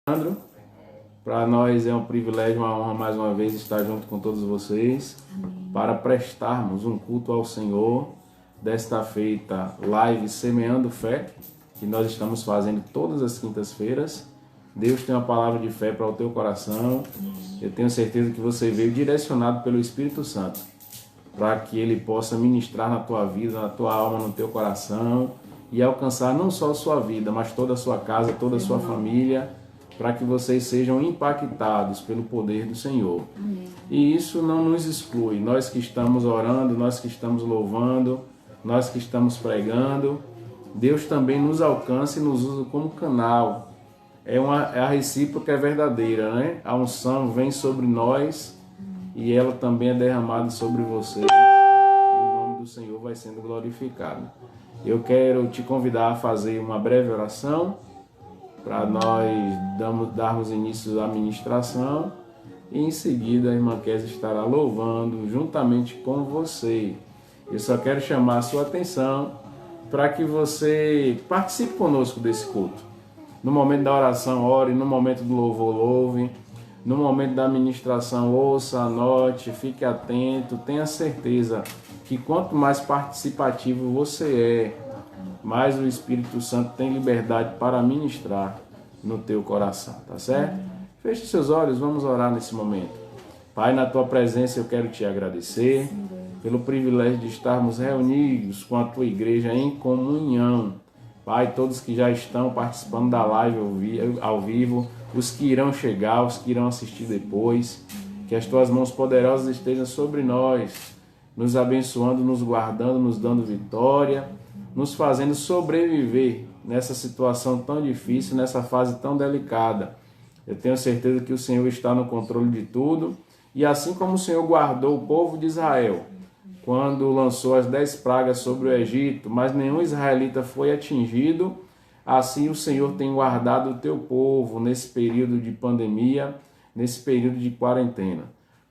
Leandro. Para nós é um privilégio, uma honra mais uma vez estar junto com todos vocês. Amém. Para prestarmos um culto ao Senhor desta feita live Semeando Fé, que nós estamos fazendo todas as quintas-feiras. Deus tem uma palavra de fé para o teu coração. Eu tenho certeza que você veio direcionado pelo Espírito Santo para que Ele possa ministrar na tua vida, na tua alma, no teu coração e alcançar não só a sua vida, mas toda a sua casa, toda a sua família, para que vocês sejam impactados pelo poder do Senhor. Amém. E isso não nos exclui. Nós que estamos orando, nós que estamos louvando, nós que estamos pregando, Deus também nos alcança e nos usa como canal. É a recíproca é verdadeira, né? A unção vem sobre nós e ela também é derramada sobre vocês. E o nome do Senhor vai sendo glorificado. Eu quero te convidar a fazer uma breve oração para nós darmos início à ministração e em seguida a irmã Kézia estará louvando juntamente com você. Eu só quero chamar a sua atenção para que você participe conosco desse culto. No momento da oração, ore, no momento do louvor, louve, no momento da ministração, ouça, anote, fique atento, tenha certeza que quanto mais participativo você é, mais o Espírito Santo tem liberdade para ministrar no teu coração, tá certo? Feche seus olhos, vamos orar nesse momento. Pai, na tua presença eu quero te agradecer pelo privilégio de estarmos reunidos com a tua igreja em comunhão. Pai, todos que já estão participando da live ao vivo, os que irão chegar, os que irão assistir depois, que as tuas mãos poderosas estejam sobre nós, nos abençoando, nos guardando, nos dando vitória, nos fazendo sobreviver nessa situação tão difícil, nessa fase tão delicada. Eu tenho certeza que o Senhor está no controle de tudo, e assim como o Senhor guardou o povo de Israel, quando lançou as 10 pragas sobre o Egito, mas nenhum israelita foi atingido, assim o Senhor tem guardado o teu povo nesse período de pandemia, nesse período de quarentena.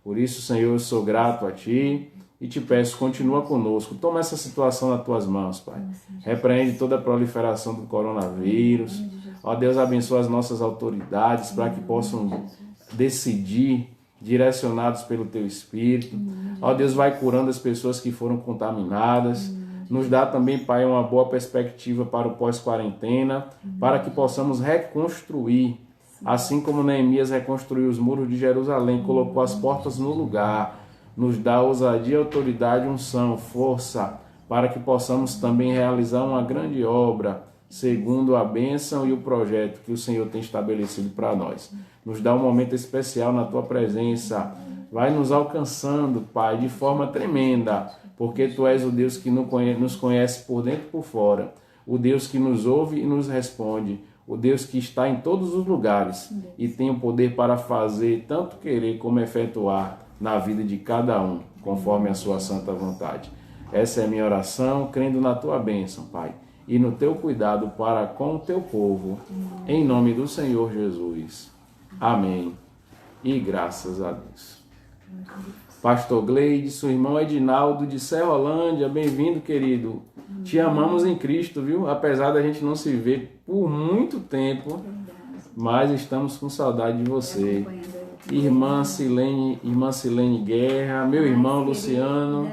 Por isso, Senhor, eu sou grato a Ti e te peço, continua conosco. Toma essa situação nas Tuas mãos, Pai. Repreende toda a proliferação do coronavírus. Ó Deus, abençoa as nossas autoridades para que possam decidir direcionados pelo Teu Espírito. Ó Deus, vai curando as pessoas que foram contaminadas. Nos dá também, Pai, uma boa perspectiva para o pós-quarentena, para que possamos reconstruir, assim como Neemias reconstruiu os muros de Jerusalém, colocou as portas no lugar. Nos dá ousadia, autoridade, unção, força, para que possamos também realizar uma grande obra, segundo a bênção e o projeto que o Senhor tem estabelecido para nós. Nos dá um momento especial na Tua presença. Vai nos alcançando, Pai, de forma tremenda, porque Tu és o Deus que nos conhece por dentro e por fora, o Deus que nos ouve e nos responde, o Deus que está em todos os lugares e tem o poder para fazer tanto querer como efetuar na vida de cada um, conforme a Sua santa vontade. Essa é a minha oração, crendo na Tua bênção, Pai, e no Teu cuidado para com o Teu povo, em nome do Senhor Jesus. Amém. E graças a Deus. Pastor Gleide, seu irmão Edinaldo de Serrolândia, bem-vindo, querido. Te amamos em Cristo, viu? Apesar da gente não se ver por muito tempo, mas estamos com saudade de você. Irmã Silene Guerra, meu irmão Luciano,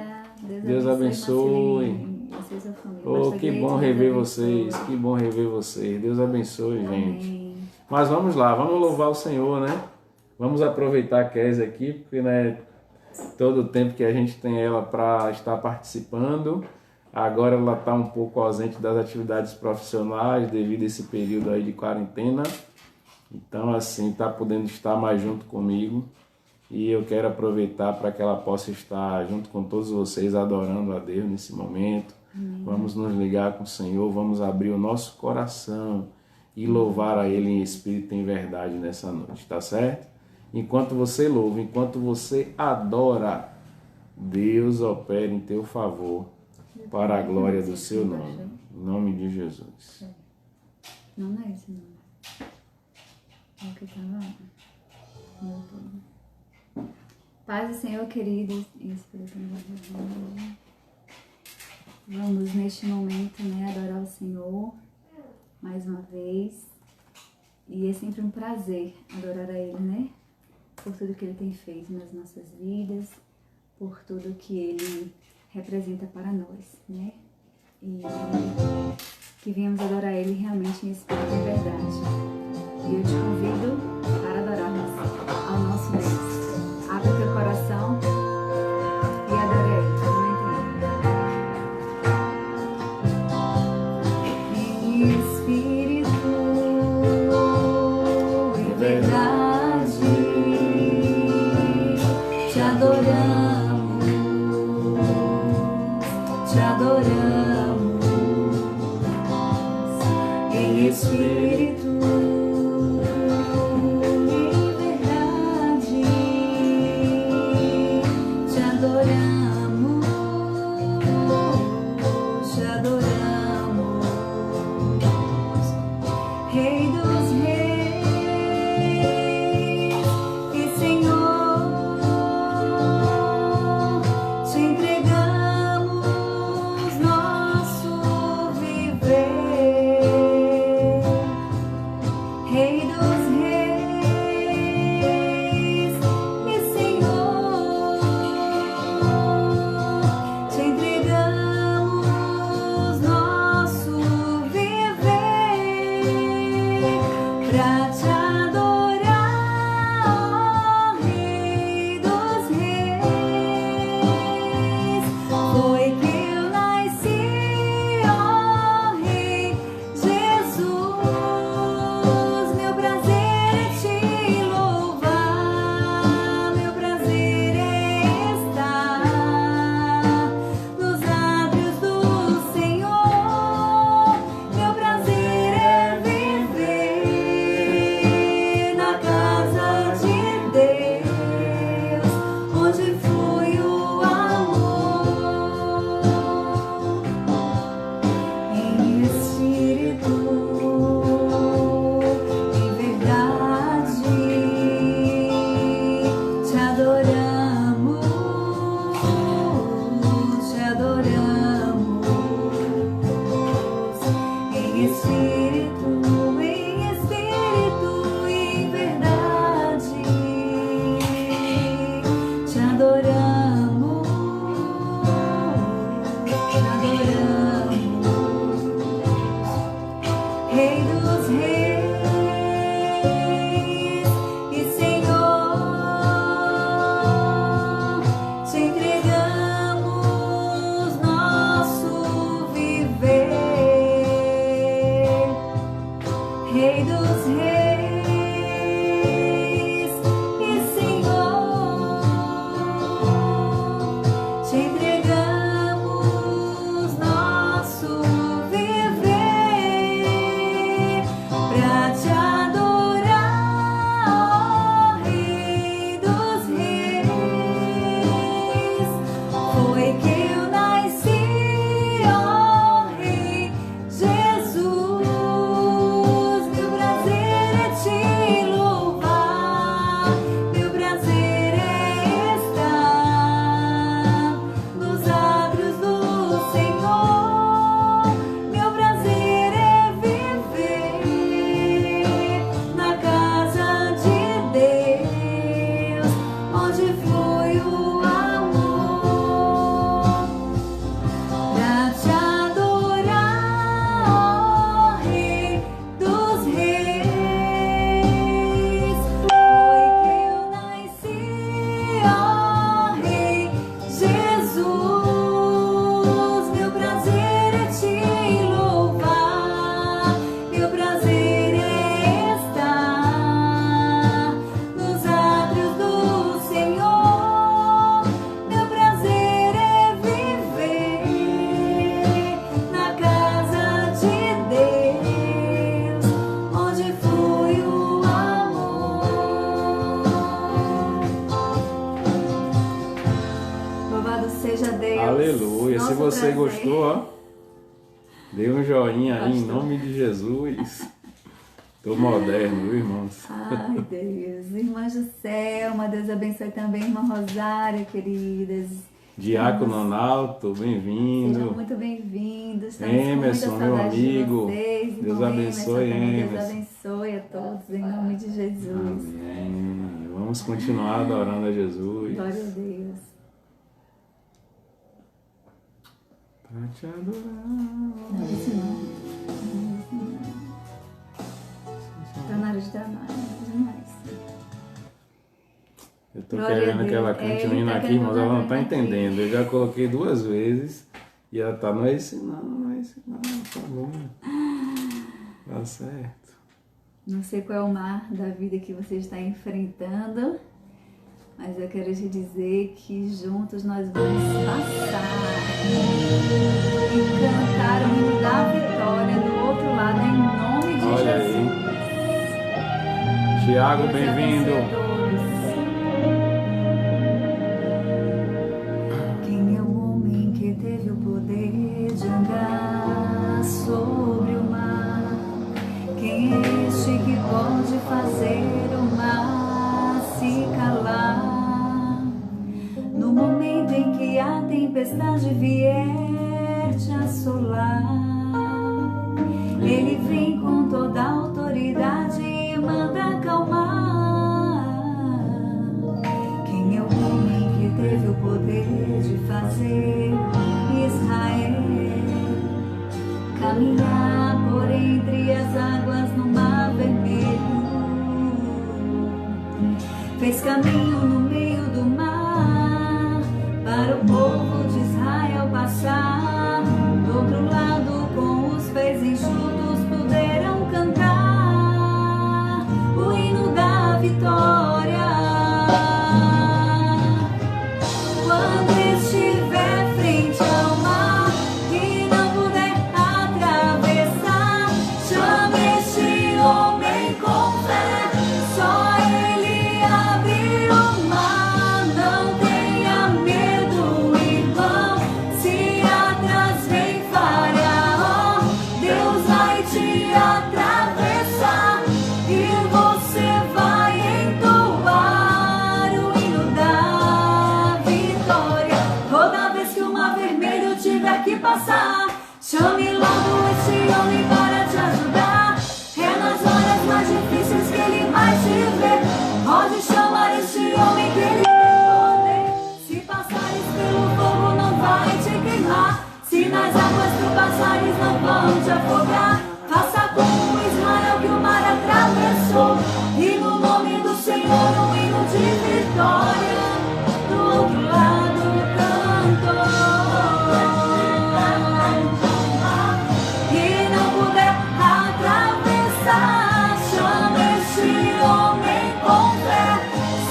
Deus abençoe. Oh, que bom rever vocês, que bom rever vocês. Deus abençoe, gente. Mas vamos lá, vamos louvar o Senhor, né? Vamos aproveitar a Kézia aqui, porque né, todo o tempo que a gente tem ela para estar participando, agora ela está um pouco ausente das atividades profissionais devido a esse período aí de quarentena. Então, assim, está podendo estar mais junto comigo e eu quero aproveitar para que ela possa estar junto com todos vocês adorando a Deus nesse momento. Vamos nos ligar com o Senhor, vamos abrir o nosso coração e louvar a Ele em espírito e em verdade nessa noite, tá certo? Enquanto você louva, enquanto você adora, Deus opera em teu favor para a glória do seu nome. Em nome de Jesus. Não é esse nome. É o que tá lá. Paz do Senhor, queridos. Vamos neste momento, né, adorar o Senhor mais uma vez. E é sempre um prazer adorar a Ele, né? Por tudo que Ele tem feito nas nossas vidas, por tudo que Ele representa para nós, né? E que venhamos adorar Ele realmente em espírito e verdade. E eu te convido para adorarmos ao nosso Deus. Abra teu coração e adore a Ele. Em espírito e verdade, te adoramos, te adoramos. Em espírito e verdade, te adoramos, te adoramos. Rei dos reis e Senhor, te entregamos nosso viver. Rei dos reis e Senhor, te entregamos nosso viver pra te adorar, ó Rei dos reis. Foi que eu nasci, ó Rei Jesus. Meu prazer é te louvar, meu prazer é estar nos átrios do Senhor. Meu prazer é viver na casa de Deus, onde flui o amor. Em espírito e verdade, te adoramos, te adoramos. Em espírito e verdade, te adoramos, te adoramos. Rei dos reis e Senhor, te entregamos nosso viver. Rei dos reis e Senhor, te entregamos nosso viver pra te adorar, ó Rei dos reis. Foi que eu nasci, ó Rei Jesus. Meu prazer é te louvar, meu prazer é estar nos átrios do Senhor. Meu prazer é viver na casa de Deus, onde flui o amor. Pra te adorar, ó Rei dos reis. Foi que eu nasci, ó Rei Jesus. Meu prazer é te louvar, meu prazer é estar nos átrios do Senhor. Meu prazer é viver na casa de Deus, onde flui o amor. Louvado seja Deus. Aleluia. Se Nosso você prazer. gostou, ó, dê um joinha aí em Gostou. nome de Jesus. Tô moderno, viu, irmãos? Ai, Deus. Irmã Juscelma, Deus abençoe também. Irmã Rosária, queridas. Diácono Nonalto, bem-vindo. Sejam muito bem-vindos. Emerson, meu amigo. Vocês, Deus abençoe, Emerson. Deus abençoe a todos, em nome de Jesus. Amém. Vamos continuar adorando a Jesus. Glória a Deus. Pra te adorar. Não, isso não. Está na hora de trabalhar, demais. Eu tô Glória querendo a que ela Deus. cante Ele o hino tá aqui, querendo mas ela não cantar tá o hino aqui. entendendo. Eu já coloquei 2 vezes e ela tá, não é esse não, tá bom. Tá certo. Não sei qual é o mar da vida que você está enfrentando, mas eu quero te dizer que juntos nós vamos passar e cantar o hino da vitória do outro lado em nome de Olha Jesus. aí. Tiago, Deus bem-vindo. abençoe a todos. Quem é o homem que teve o poder de andar sobre o mar? Quem é este que pode fazer o mar se calar? No momento em que a tempestade vier te assolar, ele vem com toda a autoridade e manda acalmar. Quem é o homem que teve o poder de fazer Israel caminhar por entre as águas no mar vermelho? Fez caminho no meio do mar para o povo de Israel passar. Do outro lado, com os pés enxutos, poderão cantar o hino da vitória. Quando estiver frente ao mar e não puder atravessar, chame este homem com fé, só ele abre o mar. Não tenha medo, irmão, se atrás vem Faraó, Deus vai te atravessar e você vai entoar o hino da vitória. Toda vez que o mar vermelho tiver que passar, chame logo esse homem para te ajudar. É nas horas mais difíceis que ele vai te ver. Pode chamar este homem que ele tem poder. Se passares pelo fogo não vai te queimar, se nas águas tu passares não vão te afogar. Faça como Israel que o mar atravessou, e no nome do Senhor um hino de vitória. Do outro lado cantou, e não puder atravessar, chama este homem com fé,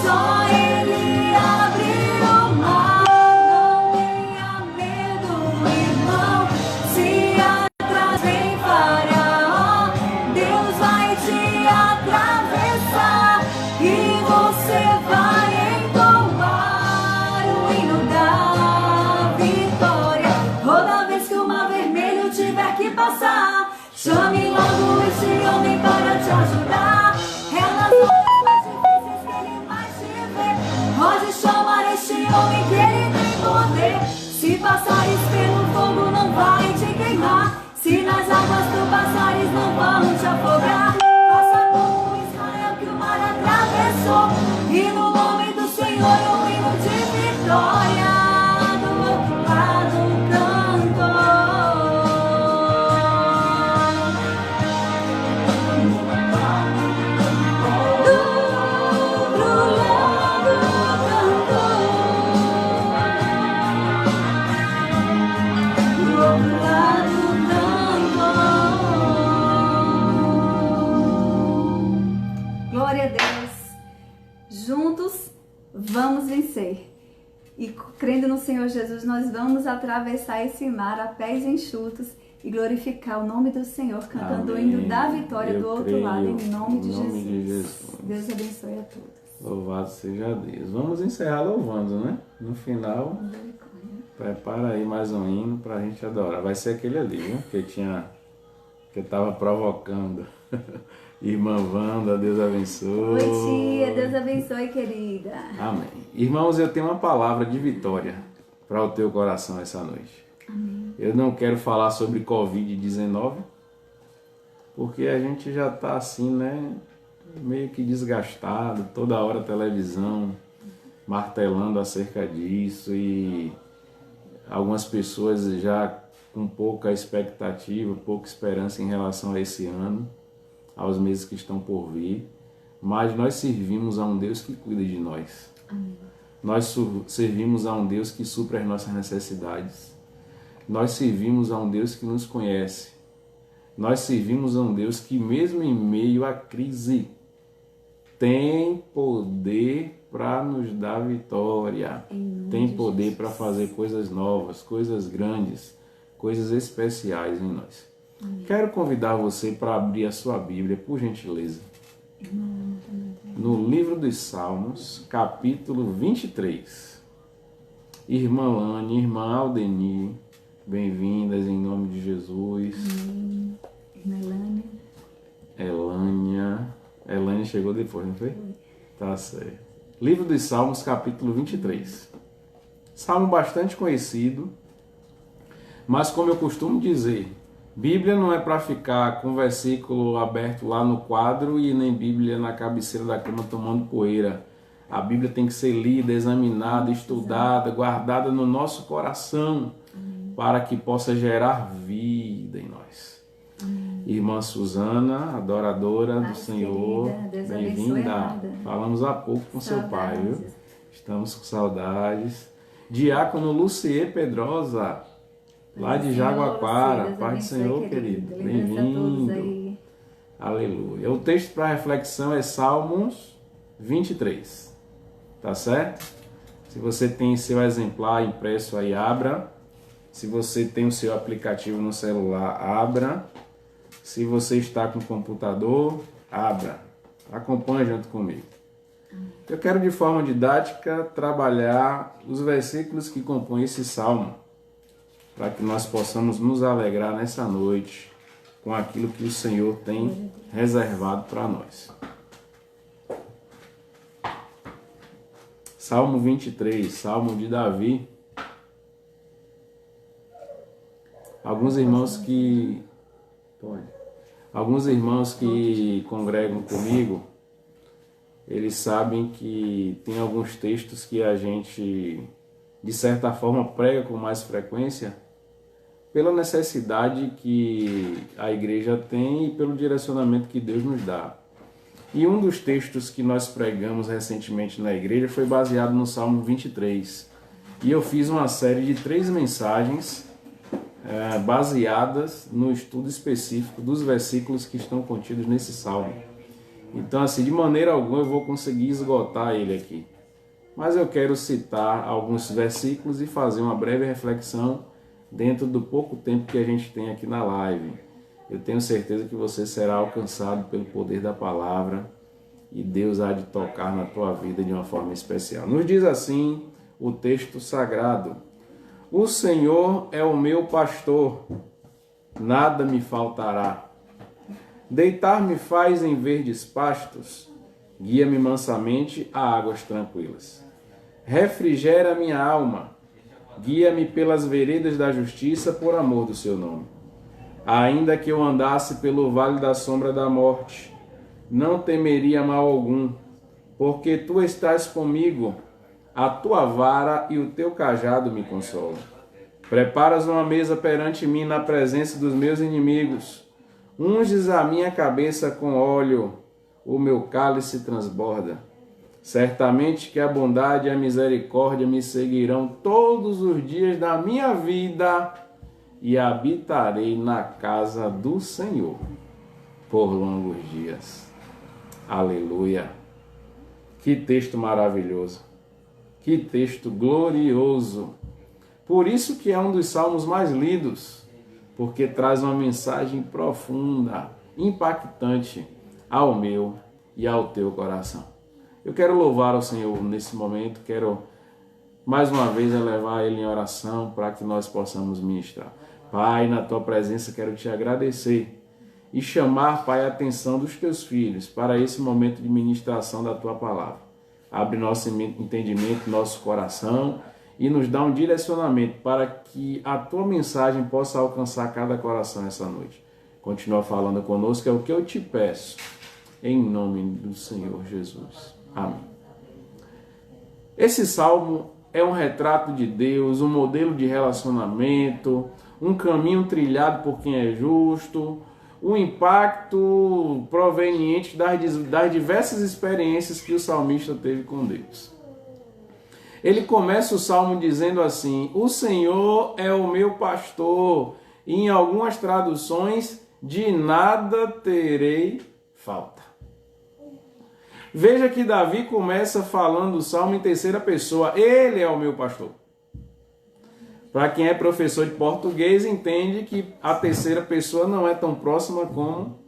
só ele abre o mar. Não tenha medo, irmão, se atrás vem Faraó, Deus vai te atravessar e você vai entoar o hino da vitória. Toda vez que o mar vermelho tiver que passar, chame logo esse homem para te ajudar. É nas horas mais difíceis que ele vai te ver. Pode chamar este homem que ele tem poder. Se passares pelo fogo não vai te queimar, se nas águas tu passares não vão te afogar. Faça como Israel que o mar atravessou, e no nome do Senhor um hino de vitória. Do outro lado glória a Deus. Juntos vamos vencer. E crendo no Senhor Jesus, nós vamos atravessar esse mar a pés enxutos e glorificar o nome do Senhor, cantando o hino da vitória do outro lado, em nome de Jesus. Deus abençoe a todos. Louvado seja Deus. Vamos encerrar louvando, né? No final, prepara aí mais um hino pra gente adorar. Vai ser aquele ali, viu? Que eu tava provocando. Irmã Wanda, Deus abençoe. Oi, tia, Deus abençoe, querida. Amém. Irmãos, eu tenho uma palavra de vitória. para o teu coração essa noite. Amém. Eu não quero falar sobre Covid-19, porque a gente já está assim, né? Meio que desgastado, toda hora televisão martelando acerca disso e algumas pessoas já com pouca expectativa, pouca esperança em relação a esse ano, aos meses que estão por vir, mas nós servimos a um Deus que cuida de nós. Amém. Nós servimos a um Deus que supre as nossas necessidades. Nós servimos a um Deus que nos conhece. Nós servimos a um Deus que mesmo em meio à crise tem poder para nos dar vitória. Tem poder para fazer coisas novas, coisas grandes, coisas especiais em nós. Amém. Quero convidar você para abrir a sua Bíblia, por gentileza, no livro dos Salmos, capítulo 23. Irmã Lani, irmã Aldeni, bem-vindas em nome de Jesus. Amém. Irmã Elânia. Elânia chegou depois, não foi? Tá certo. Livro dos Salmos, capítulo 23. Salmo bastante conhecido, mas como eu costumo dizer, Bíblia não é para ficar com versículo aberto lá no quadro e nem Bíblia na cabeceira da cama tomando poeira. A Bíblia tem que ser lida, examinada, estudada, guardada no nosso coração, para que possa gerar vida em nós. Irmã Suzana, adoradora do Senhor, bem-vinda. Falamos há pouco com seu pai, viu? Estamos com saudades. Diácono Lucier Pedrosa, lá de Jaguaquara. Paz do Senhor, querido. Bem-vindo. Aleluia. O texto para reflexão é Salmos 23. Tá certo? Se você tem seu exemplar impresso aí, abra. Se você tem o seu aplicativo no celular, abra. Se você está com o computador, abra. Acompanhe junto comigo. Eu quero de forma didática trabalhar os versículos que compõem esse salmo, para que nós possamos nos alegrar nessa noite com aquilo que o Senhor tem reservado para nós. Salmo 23, Salmo de Davi. Alguns irmãos que congregam comigo, eles sabem que tem alguns textos que a gente, de certa forma, prega com mais frequência pela necessidade que a igreja tem e pelo direcionamento que Deus nos dá. E um dos textos que nós pregamos recentemente na igreja foi baseado no Salmo 23. E eu fiz uma série de 3 mensagens baseadas no estudo específico dos versículos que estão contidos nesse salmo. Então, assim, de maneira alguma eu vou conseguir esgotar ele aqui. Mas eu quero citar alguns versículos e fazer uma breve reflexão dentro do pouco tempo que a gente tem aqui na live. Eu tenho certeza que você será alcançado pelo poder da palavra e Deus há de tocar na tua vida de uma forma especial. Nos diz assim o texto sagrado: O Senhor é o meu pastor, nada me faltará. Deitar-me faz em verdes pastos, guia-me mansamente a águas tranquilas. Refrigera minha alma, guia-me pelas veredas da justiça por amor do seu nome. Ainda que eu andasse pelo vale da sombra da morte, não temeria mal algum, porque tu estás comigo, a tua vara e o teu cajado me consolam. Preparas uma mesa perante mim na presença dos meus inimigos. Unges a minha cabeça com óleo, o meu cálice transborda. Certamente que a bondade e a misericórdia me seguirão todos os dias da minha vida e habitarei na casa do Senhor por longos dias. Aleluia! Que texto maravilhoso! Que texto glorioso! Por isso que é um dos salmos mais lidos, porque traz uma mensagem profunda, impactante ao meu e ao teu coração. Eu quero louvar ao Senhor nesse momento, quero mais uma vez elevar Ele em oração para que nós possamos ministrar. Pai, na tua presença quero te agradecer e chamar, Pai, a atenção dos teus filhos para esse momento de ministração da tua palavra. Abre nosso entendimento, nosso coração e nos dá um direcionamento para que a tua mensagem possa alcançar cada coração essa noite. Continua falando conosco, é o que eu te peço, em nome do Senhor Jesus. Amém. Esse salmo é um retrato de Deus, um modelo de relacionamento, um caminho trilhado por quem é justo, um impacto proveniente das diversas experiências que o salmista teve com Deus. Ele começa o salmo dizendo assim: o Senhor é o meu pastor, e em algumas traduções, de nada terei falta. Veja que Davi começa falando o salmo em terceira pessoa. Ele é o meu pastor. Para quem é professor de português, entende que a terceira pessoa não é tão próxima como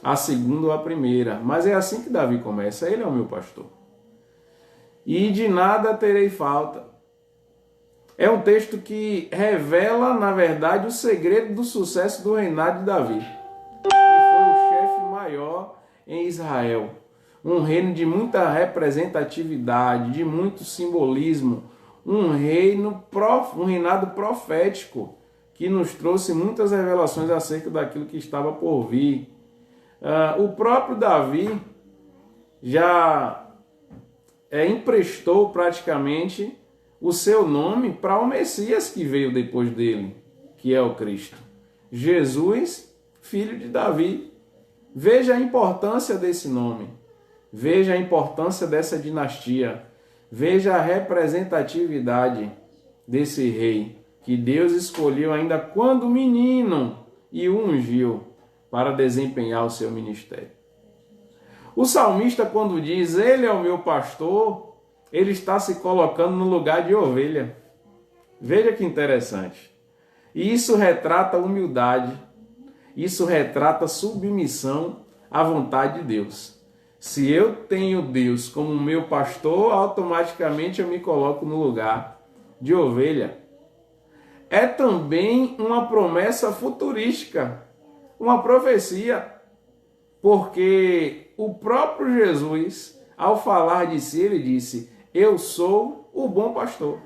a segunda ou a primeira. Mas é assim que Davi começa. Ele é o meu pastor. E de nada terei falta. É um texto que revela, na verdade, o segredo do sucesso do reinado de Davi, que foi o chefe maior em Israel. Um reino de muita representatividade, de muito simbolismo, um reinado profético que nos trouxe muitas revelações acerca daquilo que estava por vir. O próprio Davi já emprestou praticamente o seu nome para o Messias que veio depois dele, que é o Cristo. Jesus, filho de Davi. Veja a importância desse nome. Veja a importância dessa dinastia. Veja a representatividade desse rei que Deus escolheu ainda quando menino e o ungiu para desempenhar o seu ministério. O salmista, quando diz ele é o meu pastor, ele está se colocando no lugar de ovelha. Veja que interessante. E isso retrata humildade. Isso retrata submissão à vontade de Deus. Se eu tenho Deus como meu pastor, automaticamente eu me coloco no lugar de ovelha. É também uma promessa futurística, uma profecia, porque o próprio Jesus, ao falar de si, ele disse: eu sou o bom pastor.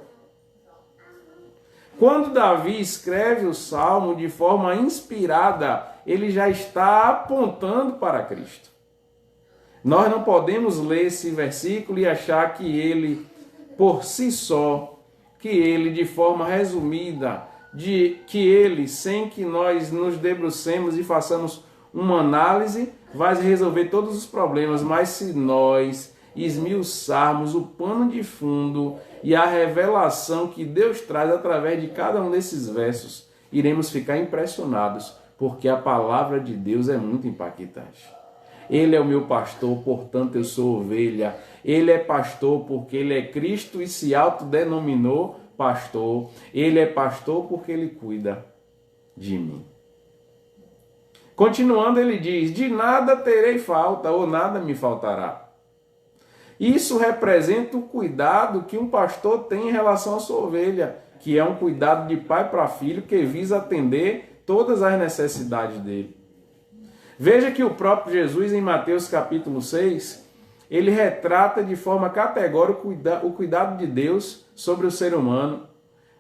Quando Davi escreve o salmo de forma inspirada, ele já está apontando para Cristo. Nós não podemos ler esse versículo e achar que ele, por si só, que ele, de forma resumida, que ele, sem que nós nos debrucemos e façamos uma análise, vai resolver todos os problemas. Mas se nós esmiuçarmos o pano de fundo e a revelação que Deus traz através de cada um desses versos, iremos ficar impressionados, porque a palavra de Deus é muito impactante. Ele é o meu pastor, portanto eu sou ovelha. Ele é pastor porque ele é Cristo e se autodenominou pastor. Ele é pastor porque ele cuida de mim. Continuando, ele diz: de nada terei falta ou nada me faltará. Isso representa o cuidado que um pastor tem em relação à sua ovelha, que é um cuidado de pai para filho que visa atender todas as necessidades dele. Veja que o próprio Jesus, em Mateus capítulo 6, ele retrata de forma categórica o cuidado de Deus sobre o ser humano,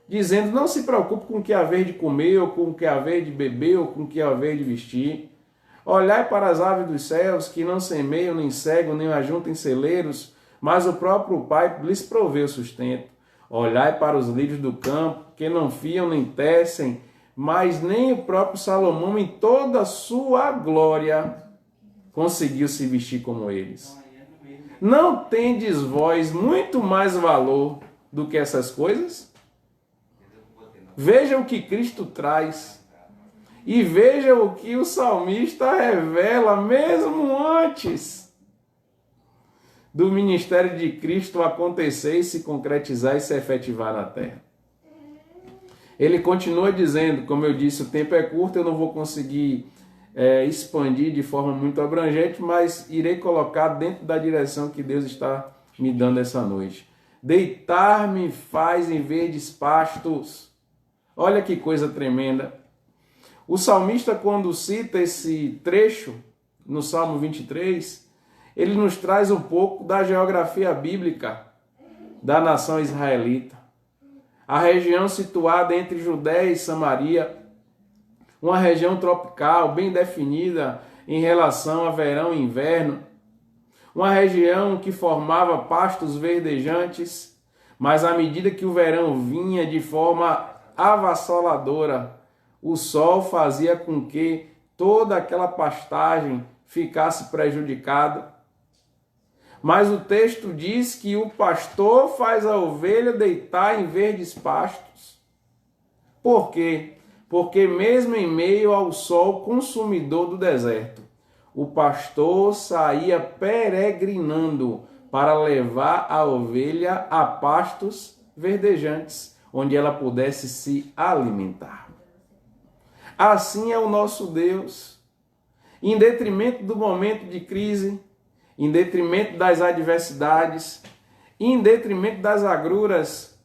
dizendo: não se preocupe com o que haver de comer, ou com o que haver de beber, ou com o que haver de vestir. Olhai para as aves dos céus, que não semeiam, nem cegam, nem ajuntam em celeiros, mas o próprio Pai lhes provê o sustento. Olhai para os lírios do campo, que não fiam nem tecem, mas nem o próprio Salomão, em toda a sua glória, conseguiu se vestir como eles. Não tendes vós muito mais valor do que essas coisas? Veja o que Cristo traz. E veja o que o salmista revela, mesmo antes do ministério de Cristo acontecer e se concretizar e se efetivar na terra. Ele continua dizendo, como eu disse, o tempo é curto, eu não vou conseguir expandir de forma muito abrangente, mas irei colocar dentro da direção que Deus está me dando essa noite. Deitar-me faz em verdes pastos. Olha que coisa tremenda. O salmista, quando cita esse trecho no Salmo 23, ele nos traz um pouco da geografia bíblica da nação israelita. a região situada entre Judéia e Samaria, uma região tropical bem definida em relação a verão e inverno, uma região que formava pastos verdejantes, mas à medida que o verão vinha de forma avassaladora, o sol fazia com que toda aquela pastagem ficasse prejudicada. Mas o texto diz que o pastor faz a ovelha deitar em verdes pastos. Por quê? Porque mesmo em meio ao sol consumidor do deserto, o pastor saía peregrinando para levar a ovelha a pastos verdejantes, onde ela pudesse se alimentar. Assim é o nosso Deus. Em detrimento do momento de crise, em detrimento das adversidades, em detrimento das agruras,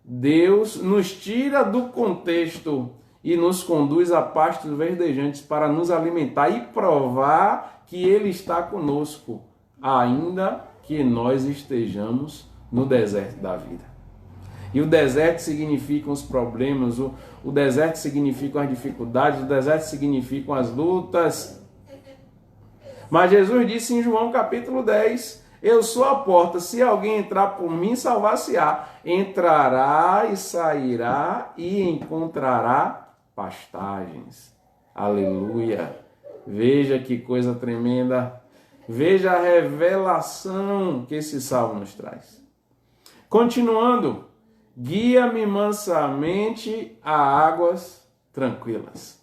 Deus nos tira do contexto e nos conduz a pastos verdejantes para nos alimentar e provar que Ele está conosco, ainda que nós estejamos no deserto da vida. E o deserto significa os problemas, o deserto significa as dificuldades, o deserto significa as lutas. Mas Jesus disse em João capítulo 10, eu sou a porta, se alguém entrar por mim, salvar-se-á. Entrará e sairá e encontrará pastagens. Aleluia! Veja que coisa tremenda. Veja a revelação que esse salmo nos traz. Continuando, guia-me mansamente a águas tranquilas.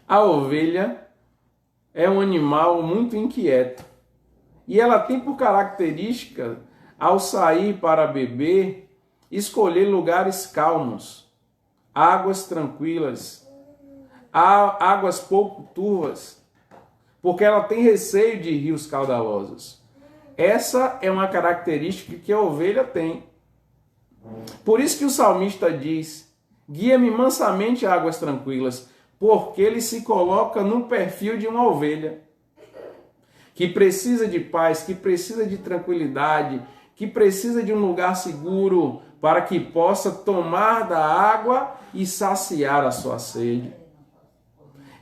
A ovelha é um animal muito inquieto e ela tem por característica, ao sair para beber, escolher lugares calmos, águas tranquilas, águas pouco turvas, porque ela tem receio de rios caudalosos. Essa é uma característica que a ovelha tem. Por isso que o salmista diz, guia-me mansamente a águas tranquilas, porque ele se coloca no perfil de uma ovelha, que precisa de paz, que precisa de tranquilidade, que precisa de um lugar seguro para que possa tomar da água e saciar a sua sede.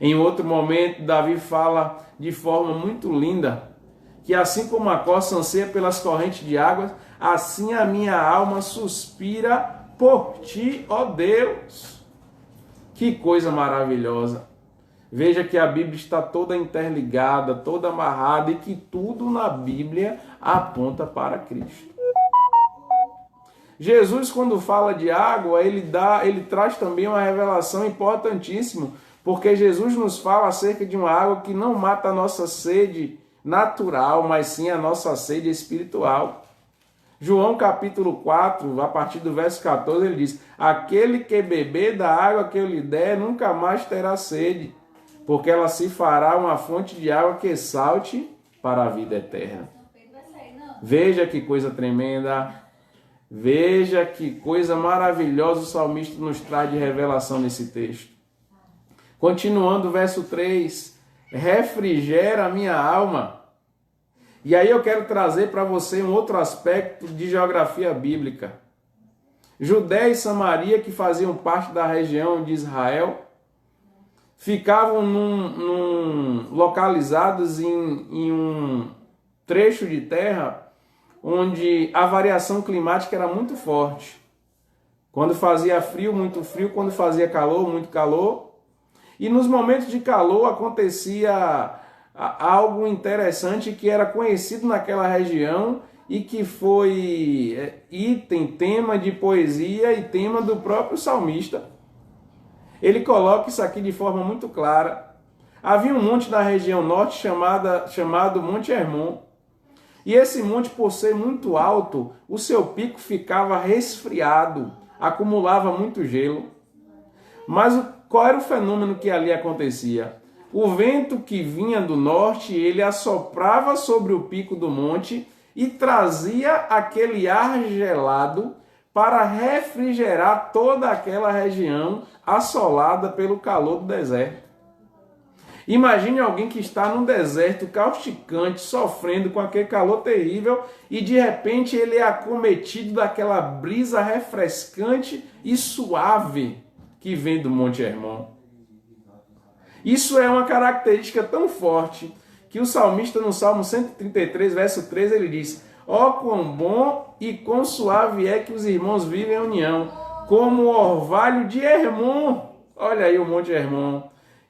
Em outro momento, Davi fala de forma muito linda, que assim como a corça anseia pelas correntes de águas, assim a minha alma suspira por ti, ó Deus. Que coisa maravilhosa. Veja que a Bíblia está toda interligada, toda amarrada e que tudo na Bíblia aponta para Cristo. Jesus, quando fala de água, ele traz também uma revelação importantíssima, porque Jesus nos fala acerca de uma água que não mata a nossa sede natural, mas sim a nossa sede espiritual. João capítulo 4, a partir do verso 14, ele diz, aquele que beber da água que eu lhe der, nunca mais terá sede, porque ela se fará uma fonte de água que salte para a vida eterna. Veja que coisa tremenda, veja que coisa maravilhosa o salmista nos traz de revelação nesse texto. Continuando o verso 3, refrigera a minha alma. E aí eu quero trazer para você um outro aspecto de geografia bíblica. Judéia e Samaria, que faziam parte da região de Israel, ficavam localizados em um trecho de terra onde a variação climática era muito forte. Quando fazia frio, muito frio. Quando fazia calor, muito calor. E nos momentos de calor acontecia algo interessante que era conhecido naquela região e que foi tema de poesia e tema do próprio salmista. Ele coloca isso aqui de forma muito clara. Havia um monte na região norte chamado Monte Hermon. E esse monte, por ser muito alto, o seu pico ficava resfriado, acumulava muito gelo. Mas qual era o fenômeno que ali acontecia? O vento que vinha do norte, ele assoprava sobre o pico do monte e trazia aquele ar gelado para refrigerar toda aquela região assolada pelo calor do deserto. Imagine alguém que está num deserto causticante, sofrendo com aquele calor terrível, e de repente ele é acometido daquela brisa refrescante e suave que vem do Monte Hermon. Isso é uma característica tão forte que o salmista no Salmo 133, verso 13, ele diz: ó, quão bom e quão suave é que os irmãos vivem em união, como o orvalho de Hermon. Olha aí o Monte Hermon,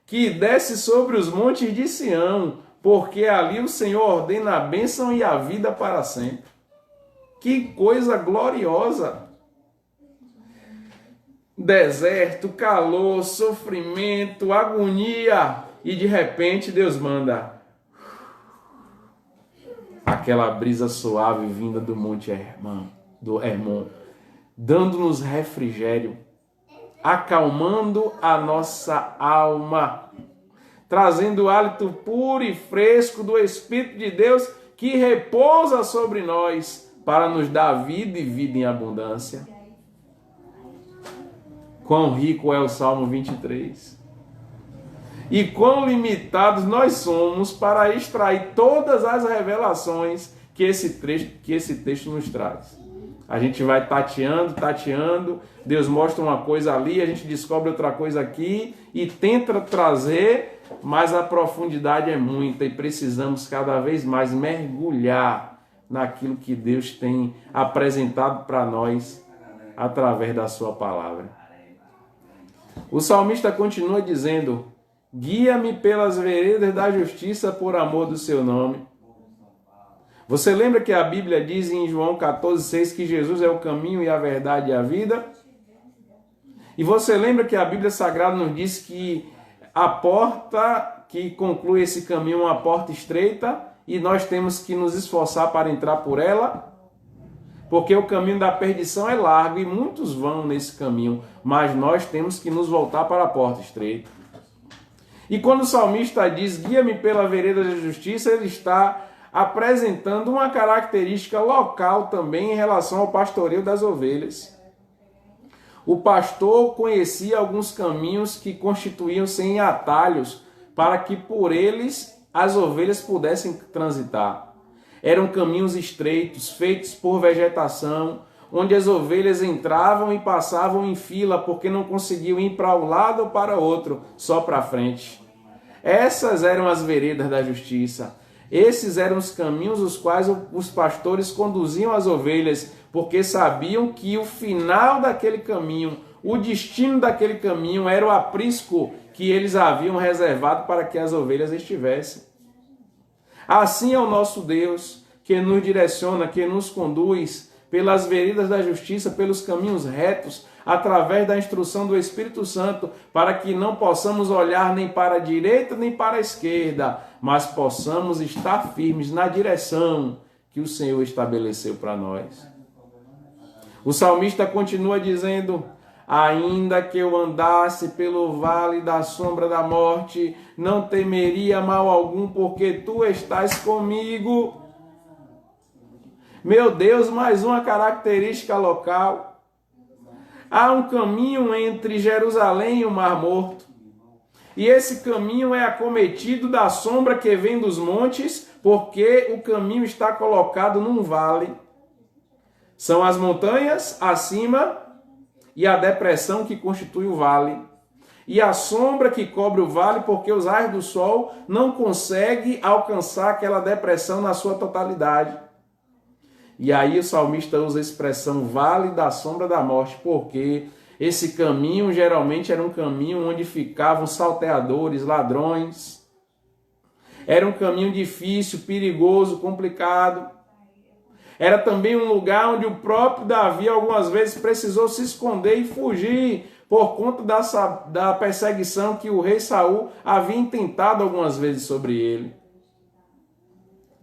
que desce sobre os montes de Sião, porque ali o Senhor ordena a bênção e a vida para sempre. Que coisa gloriosa! Deserto, calor, sofrimento, agonia, e de repente Deus manda aquela brisa suave vinda do Monte Hermon, dando-nos refrigério, acalmando a nossa alma, trazendo o hálito puro e fresco do Espírito de Deus que repousa sobre nós para nos dar vida e vida em abundância. Quão rico é o Salmo 23. E quão limitados nós somos para extrair todas as revelações que esse texto nos traz. A gente vai tateando, Deus mostra uma coisa ali, a gente descobre outra coisa aqui e tenta trazer, mas a profundidade é muita e precisamos cada vez mais mergulhar naquilo que Deus tem apresentado para nós através da sua palavra. O salmista continua dizendo: guia-me pelas veredas da justiça por amor do seu nome. Você lembra que a Bíblia diz em João 14,6 que Jesus é o caminho e a verdade e a vida? E você lembra que a Bíblia Sagrada nos diz que a porta que conclui esse caminho é uma porta estreita e nós temos que nos esforçar para entrar por ela? Porque o caminho da perdição é largo e muitos vão nesse caminho, mas nós temos que nos voltar para a porta estreita. E quando o salmista diz, guia-me pela vereda da justiça, ele está apresentando uma característica local também em relação ao pastoreio das ovelhas. O pastor conhecia alguns caminhos que constituíam-se em atalhos para que por eles as ovelhas pudessem transitar. Eram caminhos estreitos, feitos por vegetação, onde as ovelhas entravam e passavam em fila porque não conseguiam ir para um lado ou para outro, só para frente. Essas eram as veredas da justiça. Esses eram os caminhos os quais os pastores conduziam as ovelhas, porque sabiam que o final daquele caminho, o destino daquele caminho era o aprisco que eles haviam reservado para que as ovelhas estivessem. Assim é o nosso Deus, que nos direciona, que nos conduz pelas veredas da justiça, pelos caminhos retos, através da instrução do Espírito Santo, para que não possamos olhar nem para a direita nem para a esquerda, mas possamos estar firmes na direção que o Senhor estabeleceu para nós. O salmista continua dizendo: ainda que eu andasse pelo vale da sombra da morte, não temeria mal algum, porque tu estás comigo. Meu Deus, mais uma característica local. Há um caminho entre Jerusalém e o Mar Morto. E esse caminho é acometido da sombra que vem dos montes, porque o caminho está colocado num vale. São as montanhas acima e a depressão que constitui o vale. E a sombra que cobre o vale, porque os raios do sol não conseguem alcançar aquela depressão na sua totalidade. E aí o salmista usa a expressão vale da sombra da morte, porque esse caminho geralmente era um caminho onde ficavam salteadores, ladrões. Era um caminho difícil, perigoso, complicado. Era também um lugar onde o próprio Davi algumas vezes precisou se esconder e fugir por conta da perseguição que o rei Saul havia intentado algumas vezes sobre ele.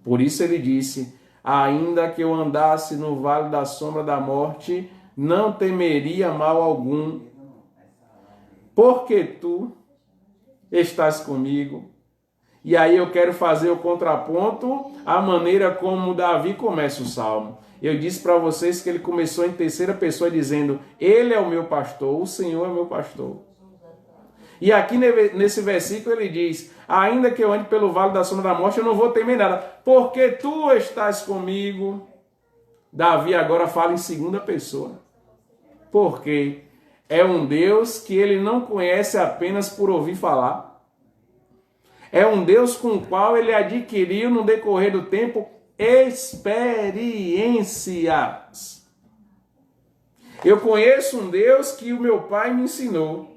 Por isso ele disse: ainda que eu andasse no vale da sombra da morte, não temeria mal algum, porque tu estás comigo. E aí eu quero fazer o contraponto à maneira como Davi começa o salmo. Eu disse para vocês que ele começou em terceira pessoa dizendo: ele é o meu pastor, o Senhor é o meu pastor. E aqui nesse versículo ele diz: ainda que eu ande pelo vale da sombra da morte, eu não vou temer nada, porque tu estás comigo. Davi agora fala em segunda pessoa. Porque é um Deus que ele não conhece apenas por ouvir falar. É um Deus com o qual ele adquiriu no decorrer do tempo experiências. Eu conheço um Deus que o meu pai me ensinou.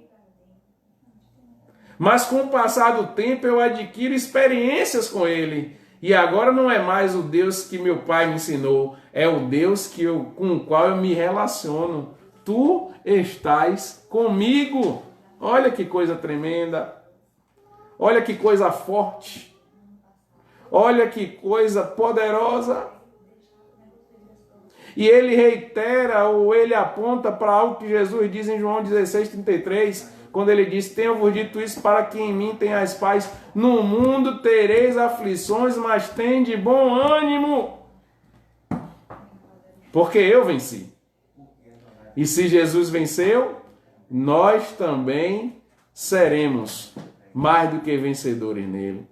Mas com o passar do tempo eu adquiro experiências com ele. E agora não é mais o Deus que meu pai me ensinou, é o Deus com o qual eu me relaciono. Tu estás comigo. Olha que coisa tremenda. Olha que coisa forte. Olha que coisa poderosa. E ele reitera ou ele aponta para algo que Jesus diz em João 16:33, quando ele diz: tenho-vos dito isso para que em mim tenhais paz. No mundo tereis aflições, mas tende bom ânimo, porque eu venci. E se Jesus venceu, nós também seremos mais do que vencedores nele.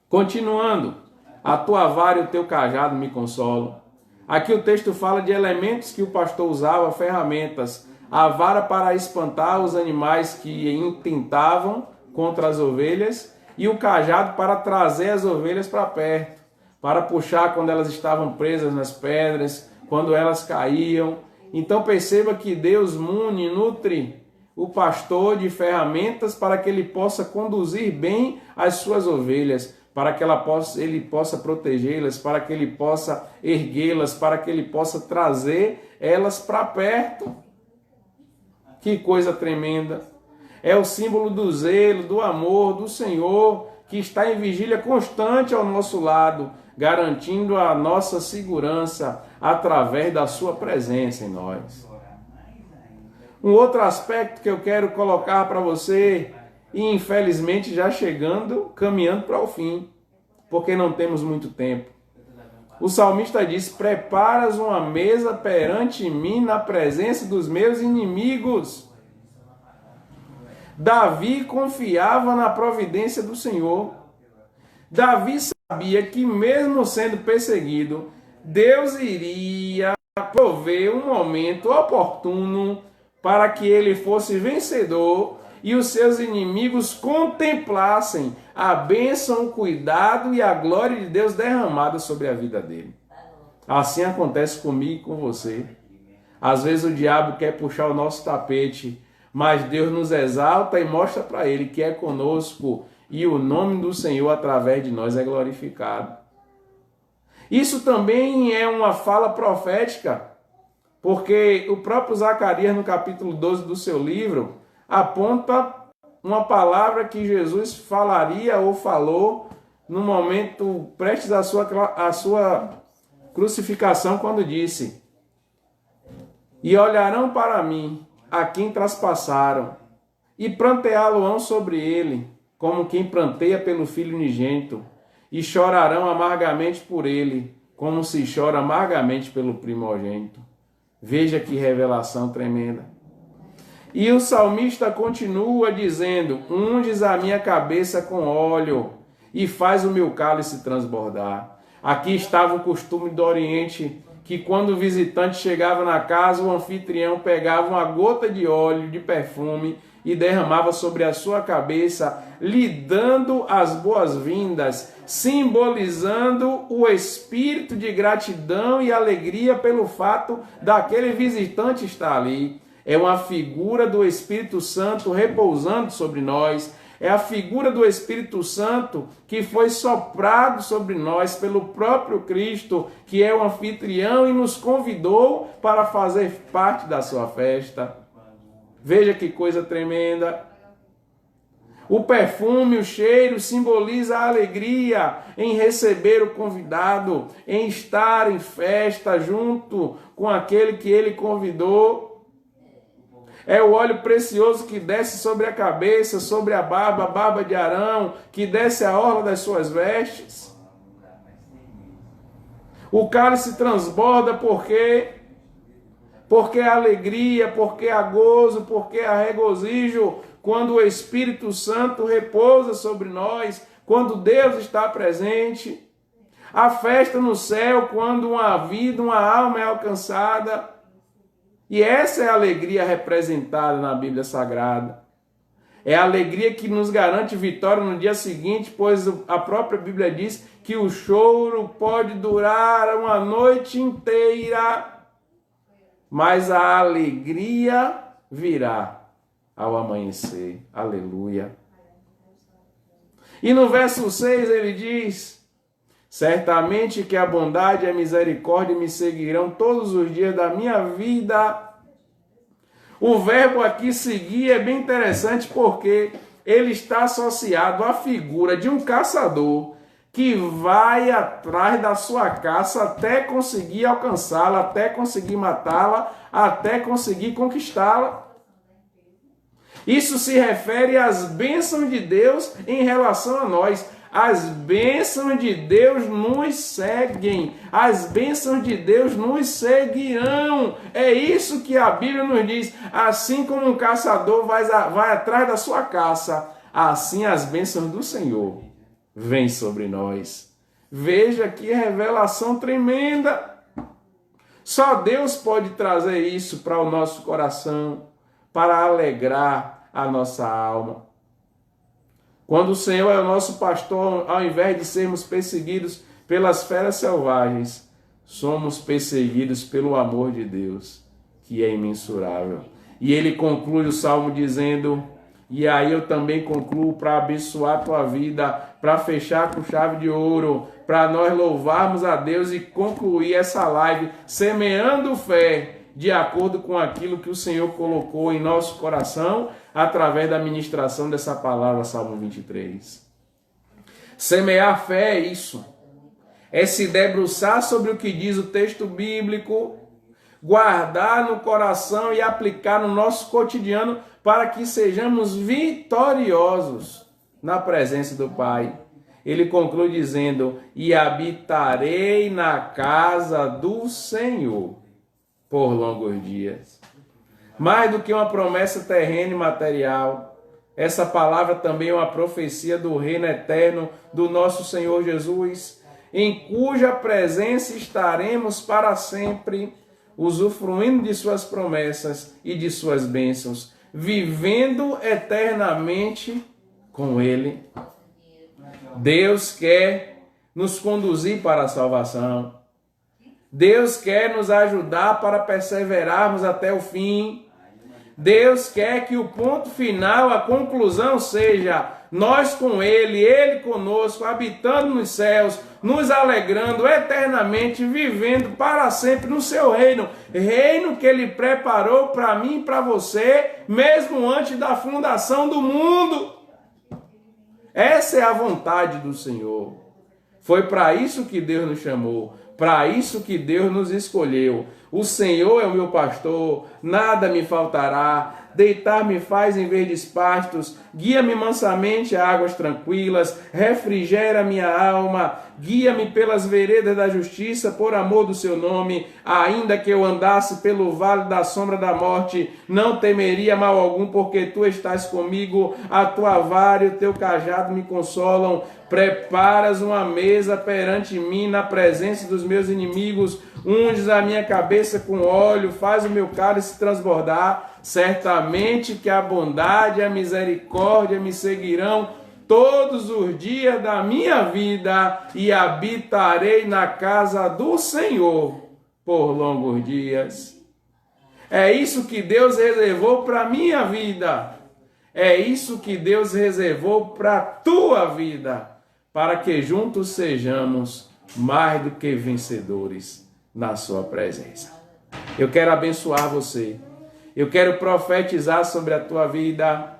Continuando, a tua vara e o teu cajado me consolam. Aqui o texto fala de elementos que o pastor usava, ferramentas. A vara para espantar os animais que intentavam contra as ovelhas e o cajado para trazer as ovelhas para perto, para puxar quando elas estavam presas nas pedras, quando elas caíam. Então perceba que Deus nutre o pastor de ferramentas para que ele possa conduzir bem as suas ovelhas, para que ele possa protegê-las, para que ele possa erguê-las, para que ele possa trazer elas para perto. Que coisa tremenda! É o símbolo do zelo, do amor, do Senhor, que está em vigília constante ao nosso lado, garantindo a nossa segurança através da sua presença em nós. Um outro aspecto que eu quero colocar para você, e infelizmente já caminhando para o fim, porque não temos muito tempo. O salmista diz: preparas uma mesa perante mim na presença dos meus inimigos. Davi confiava na providência do Senhor. Davi sabia que mesmo sendo perseguido, Deus iria prover um momento oportuno para que ele fosse vencedor e os seus inimigos contemplassem a bênção, o cuidado e a glória de Deus derramada sobre a vida dele. Assim acontece comigo e com você. Às vezes o diabo quer puxar o nosso tapete, mas Deus nos exalta e mostra para ele que é conosco e o nome do Senhor através de nós é glorificado. Isso também é uma fala profética, porque o próprio Zacarias, no capítulo 12 do seu livro, aponta uma palavra que Jesus falaria ou falou no momento prestes à sua crucificação, quando disse: e olharão para mim a quem traspassaram, e pranteá-lo-ão sobre ele, como quem pranteia pelo filho unigênito, e chorarão amargamente por ele, como se chora amargamente pelo primogênito. Veja que revelação tremenda. E o salmista continua dizendo: unges a minha cabeça com óleo e faz o meu cálice transbordar. Aqui estava o costume do Oriente, que quando o visitante chegava na casa, o anfitrião pegava uma gota de óleo, de perfume, e derramava sobre a sua cabeça, lhe dando as boas-vindas, simbolizando o espírito de gratidão e alegria pelo fato daquele visitante estar ali. É uma figura do Espírito Santo repousando sobre nós. É a figura do Espírito Santo que foi soprado sobre nós pelo próprio Cristo, que é o anfitrião e nos convidou para fazer parte da sua festa. Veja que coisa tremenda. O perfume, o cheiro simboliza a alegria em receber o convidado, em estar em festa junto com aquele que ele convidou. É o óleo precioso que desce sobre a cabeça, sobre a barba de Arão, que desce a orla das suas vestes. O cálice transborda porque há alegria, porque há gozo, porque há regozijo, quando o Espírito Santo repousa sobre nós, quando Deus está presente. A festa no céu, quando uma vida, uma alma é alcançada. E essa é a alegria representada na Bíblia Sagrada. É a alegria que nos garante vitória no dia seguinte, pois a própria Bíblia diz que o choro pode durar uma noite inteira, mas a alegria virá ao amanhecer. Aleluia. E no verso 6 ele diz: certamente que a bondade e a misericórdia me seguirão todos os dias da minha vida. O verbo aqui seguir é bem interessante porque ele está associado à figura de um caçador que vai atrás da sua caça até conseguir alcançá-la, até conseguir matá-la, até conseguir conquistá-la. Isso se refere às bênçãos de Deus em relação a nós. As bênçãos de Deus nos seguem. As bênçãos de Deus nos seguirão. É isso que a Bíblia nos diz. Assim como um caçador vai atrás da sua caça, assim as bênçãos do Senhor vêm sobre nós. Veja que revelação tremenda. Só Deus pode trazer isso para o nosso coração, para alegrar a nossa alma. Quando o Senhor é o nosso pastor, ao invés de sermos perseguidos pelas feras selvagens, somos perseguidos pelo amor de Deus, que é imensurável. E ele conclui o salmo dizendo, e aí eu também concluo para abençoar a tua vida, para fechar com chave de ouro, para nós louvarmos a Deus e concluir essa live semeando fé, de acordo com aquilo que o Senhor colocou em nosso coração, através da ministração dessa palavra, Salmo 23. Semear fé é isso. É se debruçar sobre o que diz o texto bíblico, guardar no coração e aplicar no nosso cotidiano para que sejamos vitoriosos na presença do Pai. Ele conclui dizendo, e habitarei na casa do Senhor por longos dias. Mais do que uma promessa terrena e material, essa palavra também é uma profecia do reino eterno do nosso Senhor Jesus, em cuja presença estaremos para sempre, usufruindo de suas promessas e de suas bênçãos, vivendo eternamente com Ele. Deus quer nos conduzir para a salvação. Deus quer nos ajudar para perseverarmos até o fim. Deus quer que o ponto final, a conclusão seja nós com Ele, Ele conosco, habitando nos céus, nos alegrando eternamente, vivendo para sempre no seu reino. Reino que Ele preparou para mim e para você, mesmo antes da fundação do mundo. Essa é a vontade do Senhor. Foi para isso que Deus nos chamou. Para isso que Deus nos escolheu. O Senhor é o meu pastor, nada me faltará. Deitar-me faz em verdes pastos, guia-me mansamente a águas tranquilas, refrigera minha alma, guia-me pelas veredas da justiça, por amor do seu nome. Ainda que eu andasse pelo vale da sombra da morte, não temeria mal algum, porque tu estás comigo, a tua vara e o teu cajado me consolam. Preparas uma mesa perante mim na presença dos meus inimigos, unges a minha cabeça com óleo, faz o meu cálice transbordar. Certamente que a bondade e a misericórdia me seguirão todos os dias da minha vida e habitarei na casa do Senhor por longos dias. É isso que Deus reservou para a minha vida. É isso que Deus reservou para a tua vida, para que juntos sejamos mais do que vencedores na sua presença. Eu quero abençoar você. Eu quero profetizar sobre a tua vida.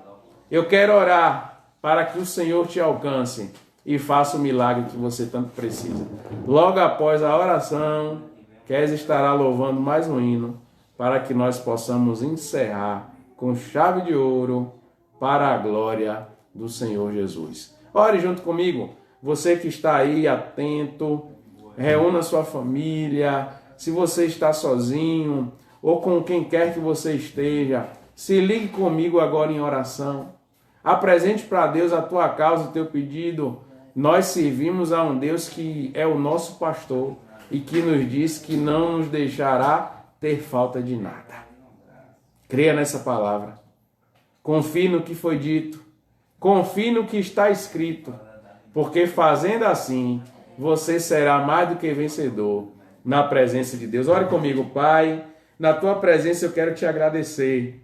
Eu quero orar para que o Senhor te alcance e faça o milagre que você tanto precisa. Logo após a oração, Kes estará louvando mais um hino para que nós possamos encerrar com chave de ouro para a glória do Senhor Jesus. Ore junto comigo. Você que está aí atento, reúna sua família. Se você está sozinho ou com quem quer que você esteja, se ligue comigo agora em oração. Apresente para Deus a tua causa, o teu pedido. Nós servimos a um Deus que é o nosso pastor e que nos diz que não nos deixará ter falta de nada. Creia nessa palavra. Confie no que foi dito. Confie no que está escrito. Porque fazendo assim, você será mais do que vencedor na presença de Deus. Ore comigo, Pai. Na tua presença eu quero te agradecer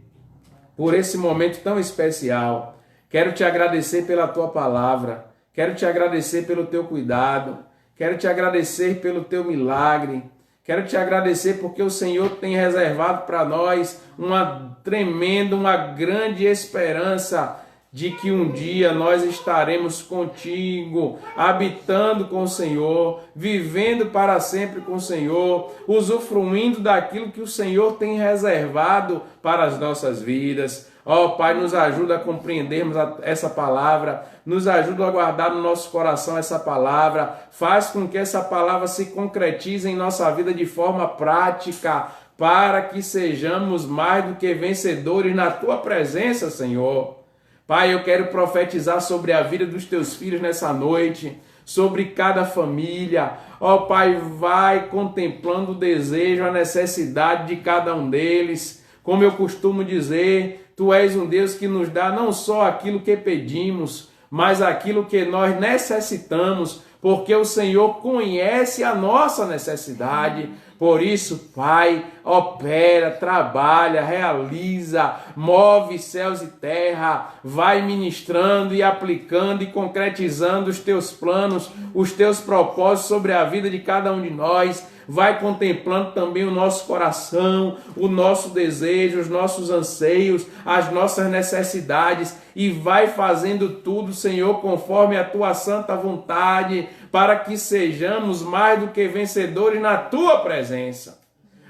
por esse momento tão especial. Quero te agradecer pela tua palavra. Quero te agradecer pelo teu cuidado. Quero te agradecer pelo teu milagre. Quero te agradecer porque o Senhor tem reservado para nós uma tremenda, uma grande esperança de que um dia nós estaremos contigo, habitando com o Senhor, vivendo para sempre com o Senhor, usufruindo daquilo que o Senhor tem reservado para as nossas vidas. Ó Pai, nos ajuda a compreendermos essa palavra, nos ajuda a guardar no nosso coração essa palavra, faz com que essa palavra se concretize em nossa vida de forma prática, para que sejamos mais do que vencedores na Tua presença, Senhor. Pai, eu quero profetizar sobre a vida dos Teus filhos nessa noite, sobre cada família. Ó Pai, vai contemplando o desejo, a necessidade de cada um deles. Como eu costumo dizer, Tu és um Deus que nos dá não só aquilo que pedimos, mas aquilo que nós necessitamos, porque o Senhor conhece a nossa necessidade. Por isso, Pai, opera, trabalha, realiza, move céus e terra, vai ministrando e aplicando e concretizando os Teus planos, os Teus propósitos sobre a vida de cada um de nós. Vai contemplando também o nosso coração, o nosso desejo, os nossos anseios, as nossas necessidades e vai fazendo tudo, Senhor, conforme a Tua santa vontade, para que sejamos mais do que vencedores na Tua presença.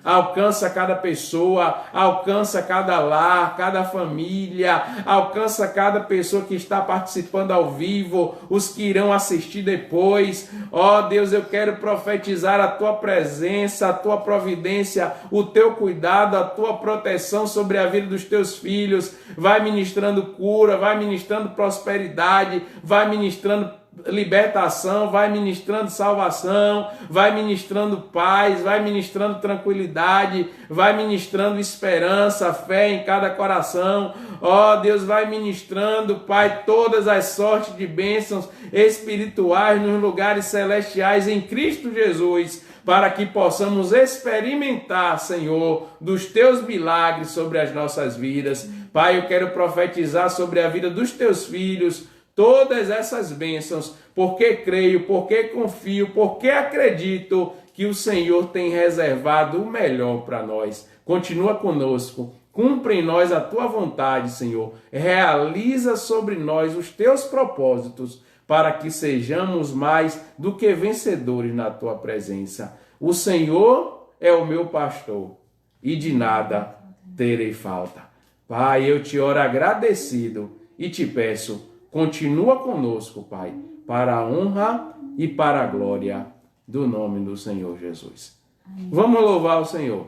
Alcança cada pessoa, alcança cada lar, cada família, alcança cada pessoa que está participando ao vivo, os que irão assistir depois. Ó Deus, eu quero profetizar a Tua presença, a Tua providência, o Teu cuidado, a Tua proteção sobre a vida dos Teus filhos. Vai ministrando cura, vai ministrando prosperidade, vai ministrando libertação, vai ministrando salvação, vai ministrando paz, vai ministrando tranquilidade, vai ministrando esperança, fé em cada coração. Ó Deus, vai ministrando, Pai, todas as sortes de bênçãos espirituais nos lugares celestiais em Cristo Jesus, para que possamos experimentar, Senhor, dos Teus milagres sobre as nossas vidas. Pai, eu quero profetizar sobre a vida dos Teus filhos todas essas bênçãos, porque creio, porque confio, porque acredito que o Senhor tem reservado o melhor para nós. Continua conosco, cumpre em nós a Tua vontade, Senhor. Realiza sobre nós os Teus propósitos, para que sejamos mais do que vencedores na Tua presença. O Senhor é o meu pastor, e de nada terei falta. Pai, eu te oro agradecido e te peço, continua conosco, Pai, para a honra e para a glória do nome do Senhor Jesus. Amém. Vamos louvar o Senhor.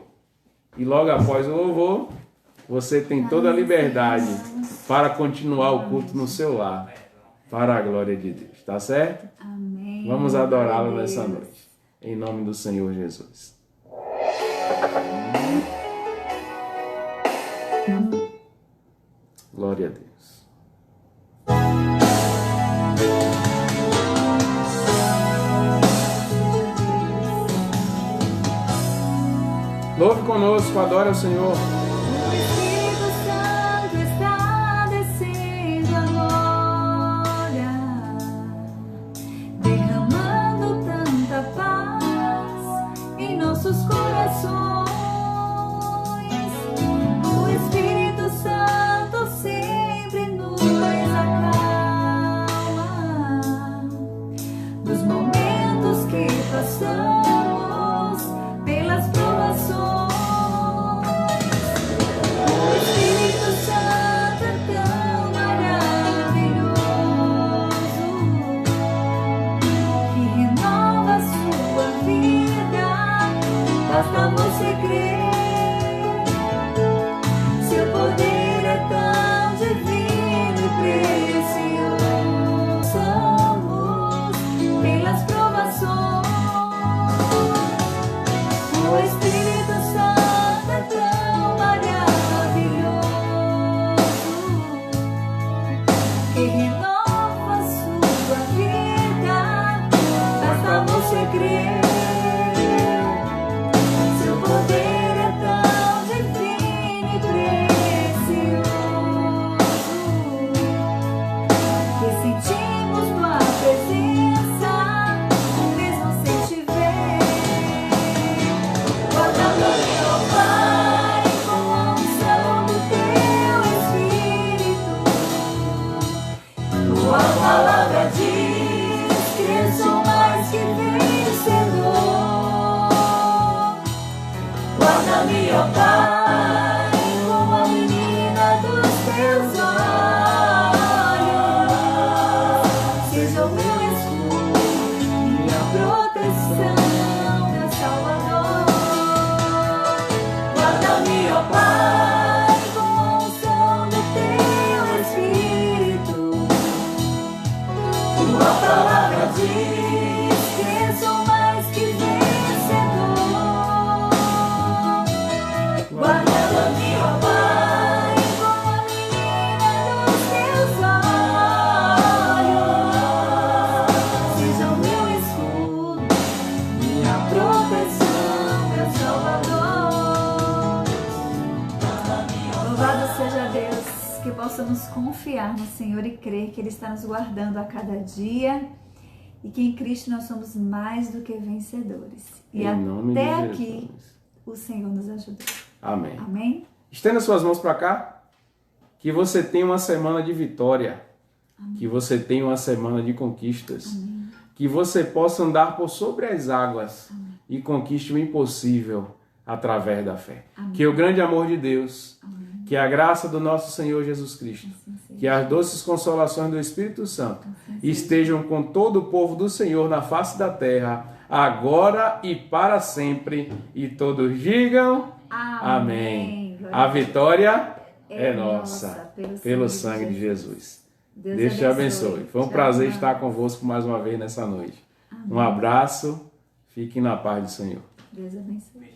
E logo após o louvor, você tem toda a liberdade para continuar o culto no seu lar, para a glória de Deus. Tá certo? Amém. Vamos adorá-lo nessa noite. Em nome do Senhor Jesus. Glória a Deus. Louve conosco, adore ao Senhor. O Espírito Santo está descendo agora, derramando tanta paz em nossos corações. O Espírito Santo sempre nos acalma nos momentos que passamos pelas provações. Basta você crer, seu poder é tão divino e ó Pai, como a menina dos teus olhos. Seja o meu escudo, minha proteção, meu Salvador. Guarda-me, ó Pai, com a unção do teu Espírito. Tua palavra diz que sou mais que vencedor. Guarda-me, ó Pai, como a menina dos teus olhos. Seja o meu escudo, minha proteção, meu Salvador. Louvado seja Deus, que possamos confiar no Senhor e crer que Ele está nos guardando a cada dia e que em Cristo nós somos mais do que vencedores. E Em nome de até Jesus. aqui o Senhor nos ajudou. Amém. Amém? Estenda suas mãos para cá. Que você tenha uma semana de vitória. Amém. Que você tenha uma semana de conquistas. Amém. Que você possa andar por sobre as águas e conquiste o impossível através da fé. Amém. Que o grande amor de Deus, Amém. que a graça do nosso Senhor Jesus Cristo, Assim seja. que as doces consolações do Espírito Santo Assim seja. estejam com todo o povo do Senhor na face da terra, agora e para sempre. E todos digam amém. Glória A vitória é é nossa, nossa, pelo sangue de Jesus. Deus Deus te abençoe. Foi um Te prazer amo. estar convosco mais uma vez nessa noite. Um abraço, fiquem na paz do Senhor. Deus abençoe.